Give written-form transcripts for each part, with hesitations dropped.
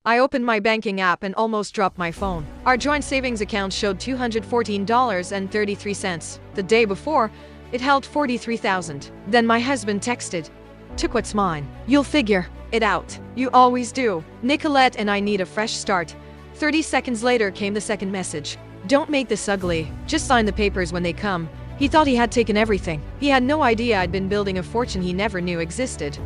I opened my banking app and almost dropped my phone. Our joint savings account showed $214.33. The day before, it held $43,000. Then my husband texted, "Took what's mine. You'll figure it out. You always do. Nicolette and I need a fresh start." 30 seconds later came the second message. "Don't make this ugly. Just sign the papers when they come." He thought he had taken everything. He had no idea I'd been building a fortune he never knew existed.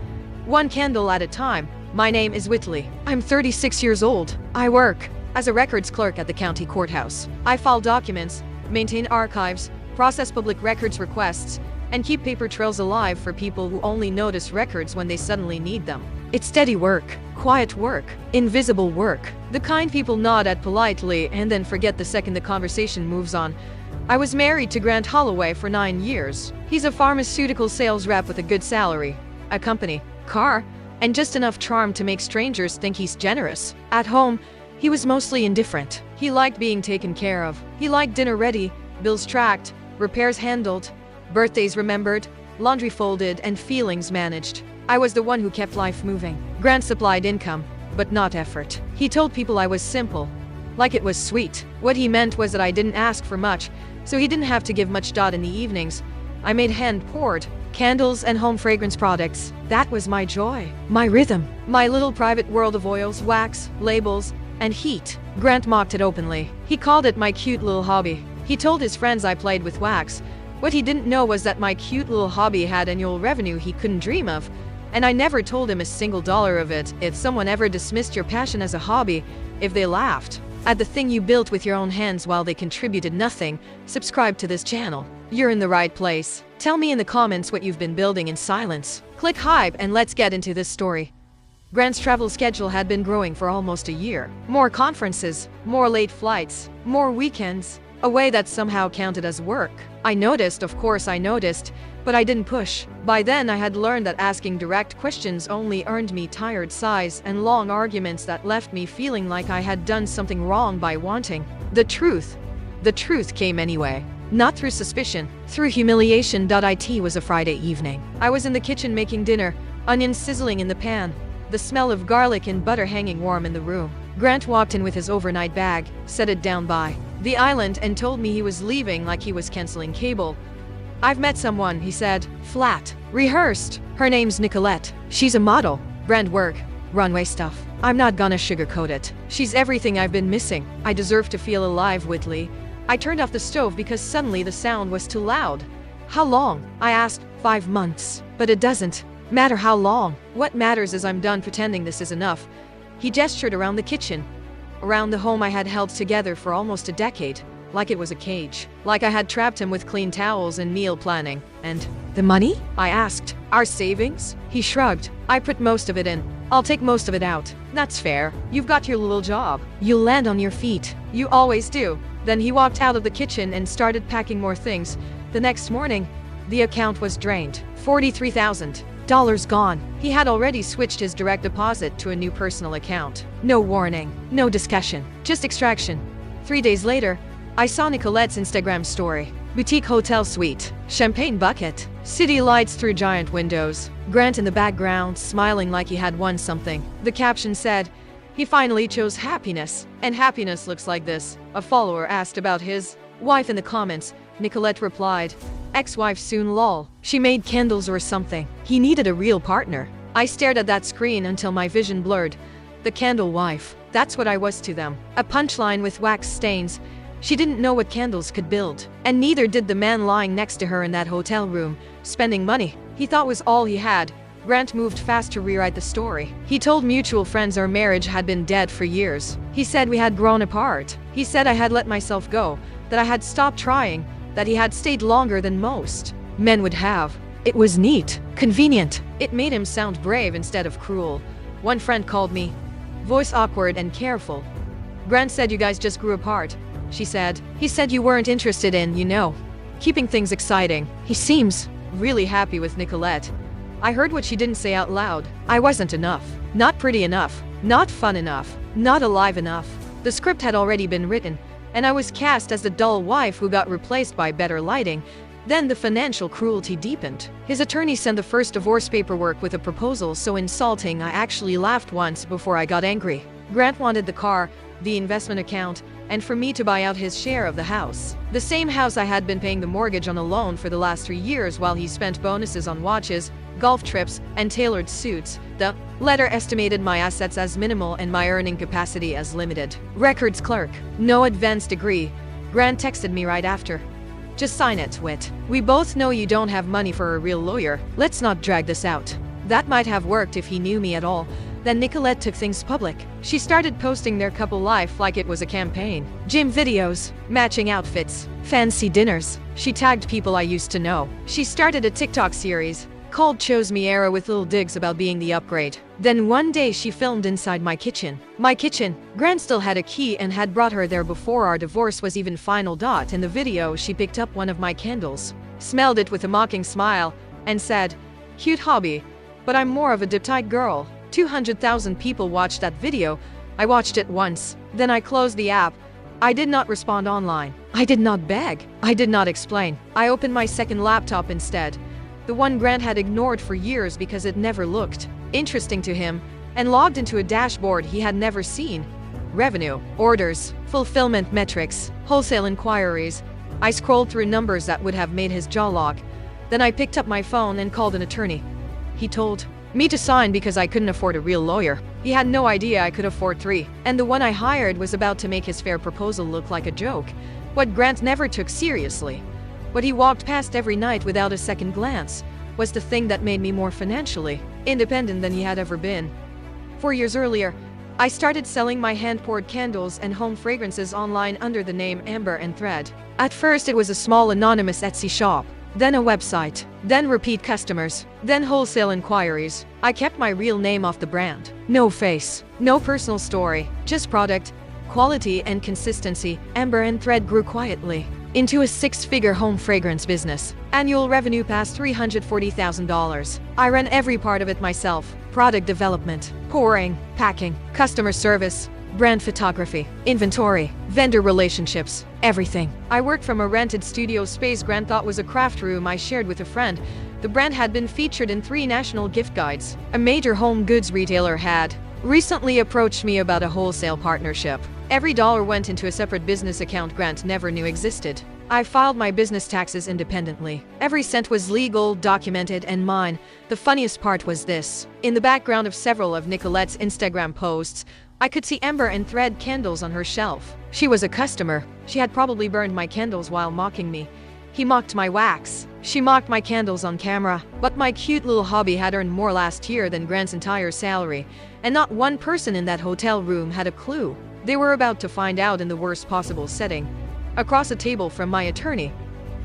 One candle at a time. My name is Whitley. I'm 36 years old. I work as a records clerk at the county courthouse. I file documents, maintain archives, process public records requests, and keep paper trails alive for people who only notice records when they suddenly need them. It's steady work, quiet work, invisible work, the kind people nod at politely and then forget the second the conversation moves on. I was married to Grant Holloway for 9 years. He's a pharmaceutical sales rep with a good salary, a company, car, and just enough charm to make strangers think he's generous. At home, he was mostly indifferent. He liked being taken care of. He liked dinner ready, bills tracked, repairs handled, birthdays remembered, laundry folded, and feelings managed. I was the one who kept life moving. Grant supplied income, but not effort. He told people I was simple, like it was sweet. What he meant was that I didn't ask for much, so he didn't have to give much thought in the evenings. I made hand-poured candles and home fragrance products. That was my joy, my rhythm, my little private world of oils, wax, labels, and heat. Grant mocked it openly. He called it my cute little hobby. He told his friends I played with wax. What he didn't know was that my cute little hobby had annual revenue he couldn't dream of. And I never told him a single dollar of it. If someone ever dismissed your passion as a hobby, if they laughed at the thing you built with your own hands while they contributed nothing, subscribe to this channel. You're in the right place. Tell me in the comments what you've been building in silence. Click hype and let's get into this story. Grant's travel schedule had been growing for almost a year. More conferences, more late flights, more weekends, a way that somehow counted as work. I noticed, of course I noticed, but I didn't push. By then I had learned that asking direct questions only earned me tired sighs and long arguments that left me feeling like I had done something wrong by wanting the truth. The truth came anyway. Not through suspicion, through humiliation. It was a Friday evening. I was in the kitchen making dinner, onions sizzling in the pan, the smell of garlic and butter hanging warm in the room. Grant walked in with his overnight bag, set it down by the island, and told me he was leaving like he was canceling cable. "I've met someone," he said, flat, rehearsed. "Her name's Nicolette. She's a model. Brand work, runway stuff. I'm not gonna sugarcoat it. She's everything I've been missing. I deserve to feel alive, Whitley." I turned off the stove because suddenly the sound was too loud. "How long?" I asked. 5 months. "But it doesn't matter how long. What matters is I'm done pretending this is enough." He gestured around the kitchen, around the home I had held together for almost a decade, like it was a cage, like I had trapped him with clean towels and meal planning. "And the money?" I asked. "Our savings?" He shrugged. "I put most of it in. I'll take most of it out." "That's fair. You've got your little job. You'll land on your feet. You always do." Then he walked out of the kitchen and started packing more things. The next morning, the account was drained. $43,000 gone. He had already switched his direct deposit to a new personal account. No warning, no discussion, just extraction. 3 days later, I saw Nicolette's Instagram story. Boutique hotel suite, champagne bucket, city lights through giant windows, Grant in the background smiling like he had won something. The caption said, "He finally chose happiness, and happiness looks like this." A follower asked about his wife in the comments. Nicolette replied, "Ex-wife soon lol. She made candles or something. He needed a real partner." I stared at that screen until my vision blurred. The candle wife. That's what I was to them. A punchline with wax stains. She didn't know what candles could build. And neither did the man lying next to her in that hotel room, spending money he thought was all he had. Grant moved fast to rewrite the story. He told mutual friends our marriage had been dead for years. He said we had grown apart. He said I had let myself go, that I had stopped trying, that he had stayed longer than most men would have. It was neat, convenient. It made him sound brave instead of cruel. One friend called me, voice awkward and careful. "Grant said you guys just grew apart," she said. "He said you weren't interested in, keeping things exciting. He seems really happy with Nicolette." I heard what she didn't say out loud. I wasn't enough. Not pretty enough. Not fun enough. Not alive enough. The script had already been written, and I was cast as the dull wife who got replaced by better lighting. Then the financial cruelty deepened. His attorney sent the first divorce paperwork with a proposal so insulting I actually laughed once before I got angry. Grant wanted the car, the investment account, and for me to buy out his share of the house. The same house I had been paying the mortgage on alone for the last 3 years while he spent bonuses on watches, golf trips, and tailored suits. The letter estimated my assets as minimal and my earning capacity as limited. Records clerk. No advanced degree. Grant texted me right after. Just sign it, Whit. We both know you don't have money for a real lawyer. Let's not drag this out. That might have worked if he knew me at all. Then Nicolette took things public. She started posting their couple life like it was a campaign. Gym videos, matching outfits, fancy dinners. She tagged people I used to know. She started a TikTok series called Chose Me Era with little digs about being the upgrade. Then one day she filmed inside my kitchen. My kitchen. Grant still had a key and had brought her there before our divorce was even final. In the video she picked up one of my candles, smelled it with a mocking smile, and said, "Cute hobby, but I'm more of a diptyque girl." 200,000 people watched that video. I watched it once. Then I closed the app. I did not respond online. I did not beg. I did not explain. I opened my second laptop instead. The one Grant had ignored for years because it never looked interesting to him, and logged into a dashboard he had never seen. Revenue, orders, fulfillment metrics, wholesale inquiries. I scrolled through numbers that would have made his jaw lock. Then I picked up my phone and called an attorney. He told me to sign because I couldn't afford a real lawyer. He had no idea I could afford 3, and the one I hired was about to make his fair proposal look like a joke, what Grant never took seriously. What he walked past every night without a second glance was the thing that made me more financially independent than he had ever been. 4 years earlier, I started selling my hand-poured candles and home fragrances online under the name Amber and Thread. At first it was a small anonymous Etsy shop, then a website, then repeat customers, then wholesale inquiries. I kept my real name off the brand. No face, no personal story, just product, quality and consistency. Amber and Thread grew quietly into a 6-figure home fragrance business. Annual revenue past $340,000. I ran every part of it myself. Product development, pouring, packing, customer service, brand photography, inventory, vendor relationships, everything. I worked from a rented studio space Grant thought was a craft room I shared with a friend. The brand had been featured in 3 national gift guides. A major home goods retailer had recently approached me about a wholesale partnership. Every dollar went into a separate business account Grant never knew existed. I filed my business taxes independently. Every cent was legal, documented, and mine. The funniest part was this. In the background of several of Nicolette's Instagram posts, I could see Amber and Thread candles on her shelf. She was a customer. She had probably burned my candles while mocking me. He mocked my wax. She mocked my candles on camera. But my cute little hobby had earned more last year than Grant's entire salary. And not one person in that hotel room had a clue. They were about to find out in the worst possible setting. Across a table from my attorney.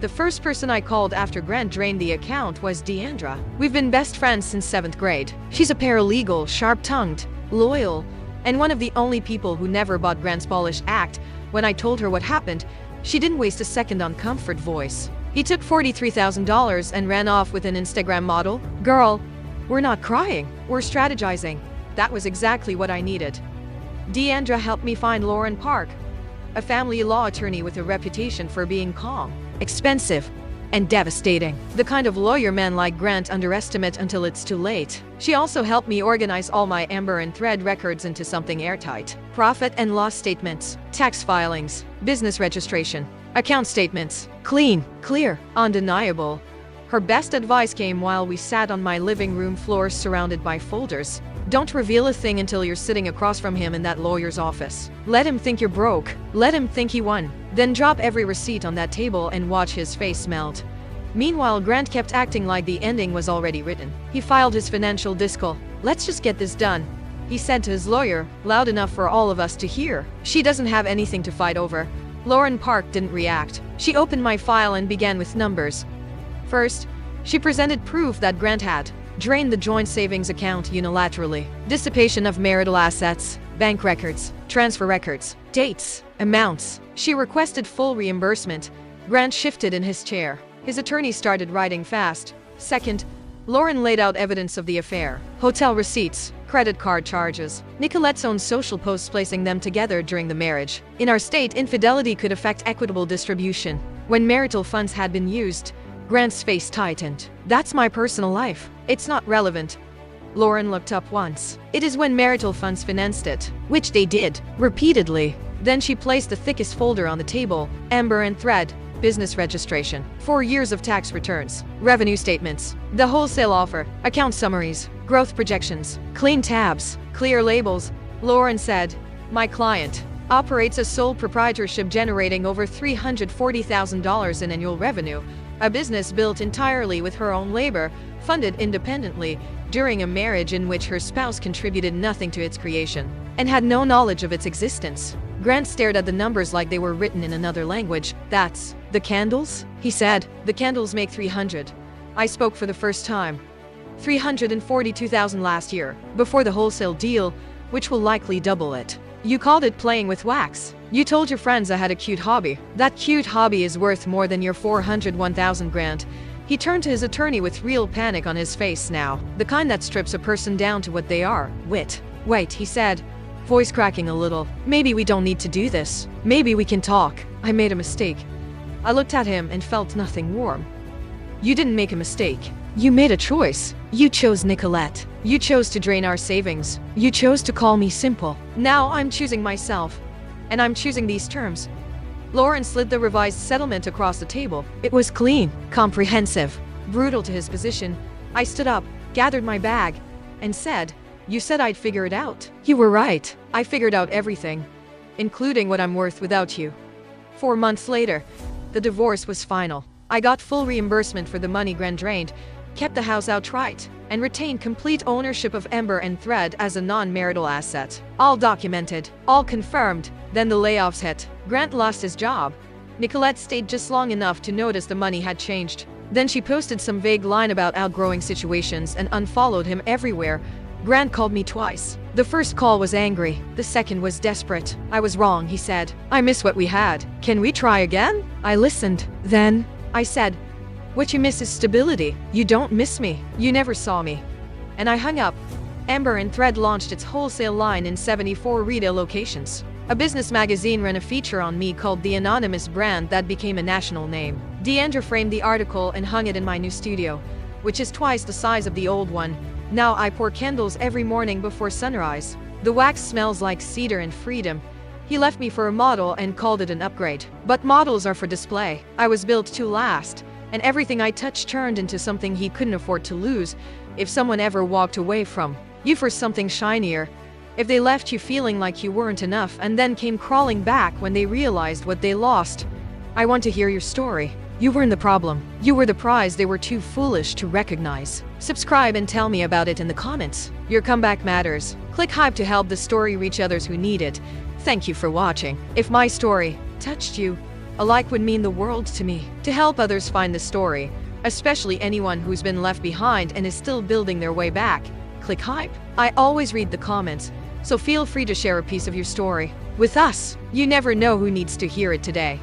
The first person I called after Grant drained the account was Deandra. We've been best friends since 7th grade. She's a paralegal, sharp-tongued, loyal, and one of the only people who never bought Grant's polished act. When I told her what happened, she didn't waste a second on comfort voice. He took $43,000 and ran off with an Instagram model. Girl, we're not crying, we're strategizing. That was exactly what I needed. Deandra helped me find Lauren Park, a family law attorney with a reputation for being calm, expensive, and devastating. The kind of lawyer men like Grant underestimate until it's too late. She also helped me organize all my Amber and Thread records into something airtight. Profit and loss statements, tax filings, business registration, account statements. Clean, clear, undeniable. Her best advice came while we sat on my living room floor surrounded by folders. Don't reveal a thing until you're sitting across from him in that lawyer's office. Let him think you're broke. Let him think he won. Then drop every receipt on that table and watch his face melt. Meanwhile, Grant kept acting like the ending was already written. He filed his financial discal. Let's just get this done, he said to his lawyer, loud enough for all of us to hear. She doesn't have anything to fight over. Lauren Park didn't react. She opened my file and began with numbers. First, she presented proof that Grant had drained the joint savings account unilaterally. Dissipation of marital assets, bank records, transfer records, dates, amounts. She requested full reimbursement. Grant shifted in his chair. His attorney started writing fast. Second, Lauren laid out evidence of the affair. Hotel receipts, credit card charges, Nicolette's own social posts placing them together during the marriage. In our state, infidelity could affect equitable distribution. When marital funds had been used, Grant's face tightened. That's my personal life. It's not relevant. Lauren looked up once. It is when marital funds financed it, which they did, repeatedly. Then she placed the thickest folder on the table, amber and thread, business registration, 4 years of tax returns, revenue statements, the wholesale offer, account summaries, growth projections, clean tabs, clear labels. Lauren said, "My client operates a sole proprietorship generating over $340,000 in annual revenue, a business built entirely with her own labor, funded independently during a marriage in which her spouse contributed nothing to its creation and had no knowledge of its existence." Grant stared at the numbers like they were written in another language. "That's the candles?" he said. "The candles make 300. I spoke for the first time. 342,000 last year, before the wholesale deal, which will likely double it. You called it playing with wax. You told your friends I had a cute hobby. That cute hobby is worth more than your 401,000 grand. He turned to his attorney with real panic on his face now, the kind that strips a person down to what they are. Wait, he said, voice cracking a little. "Maybe we don't need to do this. Maybe we can talk. I made a mistake." I looked at him and felt nothing warm. "You didn't make a mistake. You made a choice. You chose Nicolette. You chose to drain our savings. You chose to call me simple. Now I'm choosing myself. And I'm choosing these terms." Lauren slid the revised settlement across the table. It was clean, comprehensive, brutal to his position. I stood up, gathered my bag, and said, "You said I'd figure it out. You were right. I figured out everything, including what I'm worth without you." 4 months later, the divorce was final. I got full reimbursement for the money Grant drained, kept the house outright, and retained complete ownership of Ember and Thread as a non-marital asset. All documented, all confirmed. Then the layoffs hit. Grant lost his job. Nicolette stayed just long enough to notice the money had changed. Then she posted some vague line about outgrowing situations and unfollowed him everywhere. Grant called me twice. The first call was angry. The second was desperate. "I was wrong," he said. "I miss what we had. Can we try again?" I listened. Then I said, "What you miss is stability. You don't miss me. You never saw me." And I hung up. Ember and Thread launched its wholesale line in 74 retail locations. A business magazine ran a feature on me called The Anonymous Brand that became a national name. Deandra framed the article and hung it in my new studio, which is twice the size of the old one. Now I pour candles every morning before sunrise. The wax smells like cedar and freedom. He left me for a model and called it an upgrade. But models are for display. I was built to last, and everything I touched turned into something he couldn't afford to lose if someone ever walked away from you for something shinier. If they left you feeling like you weren't enough and then came crawling back when they realized what they lost. I want to hear your story. You weren't the problem. You were the prize they were too foolish to recognize. Subscribe and tell me about it in the comments. Your comeback matters. Click hype to help the story reach others who need it. Thank you for watching. If my story touched you, a like would mean the world to me. To help others find the story, especially anyone who's been left behind and is still building their way back, click hype. I always read the comments, so feel free to share a piece of your story with us. You never know who needs to hear it today.